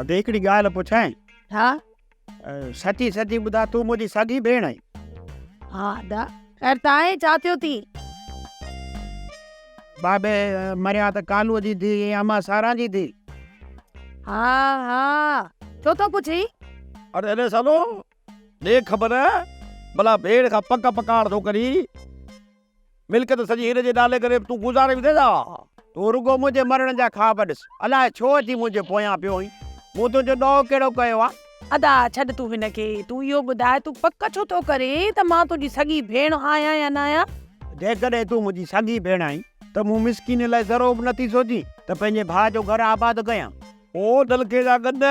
हिकिड़ी ॻाल्हि पुछां? हा सची सची ॿुधा, तूं मुंहिंजी सॻी भेण आहीं? हा दा खैर तव्हां छा थियो थी? बाबे मरिया त कालूअ जी थी अमा सारा जी थी। हा हा छो तो पुछी? अरे अरे सालो ने ख़बर भला भेड़ खां पक पकाड़ थो करी मिल्कियत सॼी हिन जे नाले करे तूं गुज़ारे विधे छा? तूं रुगो मुंहिंजे मरण जा ख्वाब ॾिस, अलाए छो अची मुंहिंजे पोयां पियो आहीं। मूं तुंहिंजो ॾोह कहिड़ो कयो आहे? अदा छॾ तूं हिनखे, तूं इहो ॿुधाए तूं पक छो थो करे त मां तुंहिंजी सॻी भेण आहियां या न आहियां? जेकॾहिं तूं मुंहिंजी सॻी भेण आहीं त मूं मिसकीन लाइ ज़रो बि नथी सोची त पंहिंजे भाउ जो घर आबाद कयां। ओ नलके जा गंद,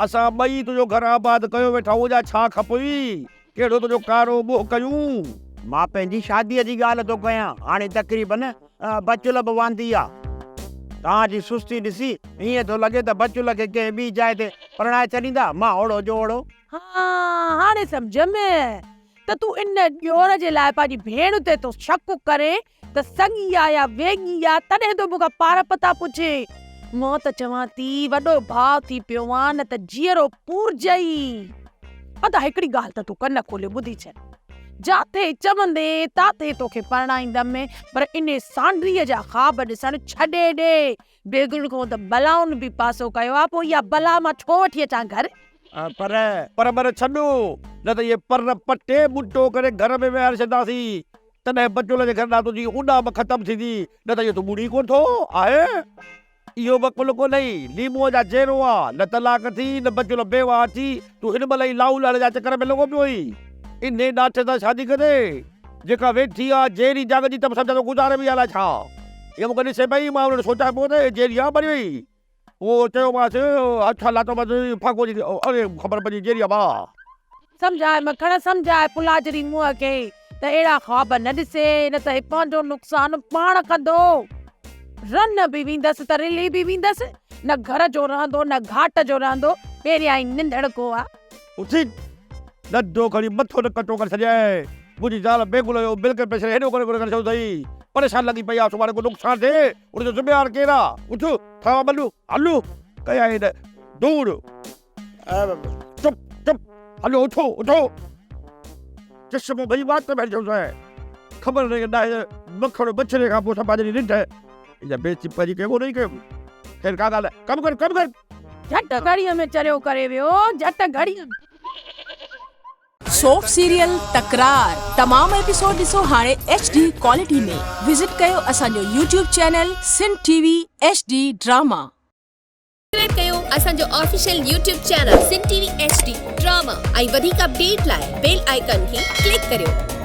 असां ॿई तुंहिंजो घर आबाद कयो वेठा, उजा छा खपई? कहिड़ो तुंहिंजो कारो मोह कयूं? मां पंहिंजी शादीअ जी ॻाल्हि थो कयां। हाणे तक़रीबन बचुल बि वांदी आहे। तव्हांजी सुस्ती ॾिसी ईअं थो लॻे त बचुल खे कंहिं ॿी जाइ ते परणाए छॾींदा, मां ओड़ो जो ओड़ो। हा हाणे सम्झ में त तूं इन ॼोर जे लाइ पंहिंजी भेण ते तो शक करे त सॻी आहे या वेॻी आहे, तॾहिं तो मूंखां पार पता पुछे। मां त चवां थी वॾो भाउ थी पियो आहे न त जीअरो पूरजई। अदा हिकिड़ी ॻाल्हि त तूं कन खोले ॿुधी छॾ, जाते चवंदे ताते तोखे परणाईंदमि, पर इन सांड्रीअ जा ख्वाब ॾिसण छॾे ॾे। बेगुण खां त बलाउनि बि पासो कयो आहे, पोइ इहा बला मां छो वठी अचां घर? पर छॾो न त इहे पर पटे मुटो करे घर में विहारे छॾंदासीं, तॾहिं बचुल जे घर ॾांहुं तुंहिंजी उॾाम ख़तम थींदी, न त इहो तूं ॿुड़ी कोन थो आहे। इहो बकुल कोन्हे, लीमूअ जा जेरो आहे, न तलाक थी न बचुल बेवा अची, तूं हिन महिल ई लाऊ लाड़े जा चकर में लॻो पियो ई। इन ॾाठे सां शादी करे जेका वेठी आहे जेरी जाग जी त सम्झ तो गुज़ारे बि अलाए छा। इहो मूंखे ॾिसे पई, मां हुन सोचां पियो त जेरी आहे मरी वई। उहो चयोमांसि हथ लाथोमांसि फाको जी, अरे ख़बर पइजी जेरी आहे भाउ। समझाए मखण, समझाए पुलाजरी मुंहं खे त अहिड़ा ख्वाब न ॾिसे, न त हे पंहिंजो नुक़सान पाण कंदो। रन बि वेंदसि त रिली बि वेंदसि, न घर जो रहंदो न घाट जो रहंदो, पहिरियां ई निंढड़ को आहे। उथी नंढो खणी मथो न कटो करे छॾियां। मुंहिंजी ज़ाल बेगुल जो बिल्कुलु प्रेशर हेॾो करे करे छो अथई, परेशान लॻी पई आहे, सुभाणे को नुक़सान थिए उनजो ज़िम्मेवार केरु आहे? उथ खावा बलू हलू कया आहिनि दूर। चुप चुप हलो उठो उठो, चश्मो भई बात में बैठो है, ख़बर नहीं ना मखण बचने का पोइ सपाजरी निंढ है या बेची परी के वो नहीं के। खैर का ॻाल्हि आहे, कम कर झट घड़ीअ में चरियो करे वियो, झट घड़ीअ में। सोप सीरियल तकरार तमाम एपिसोड ॾिसो हाणे HD क्वालिटी में। विजिट कयो असांजो YouTube channel Sindh TV HD drama. Subscribe कयो असांजो official YouTube channel Sindh TV HD drama ऐं वधीक अपडेट लाइ बेल आइकन खे क्लिक करियो।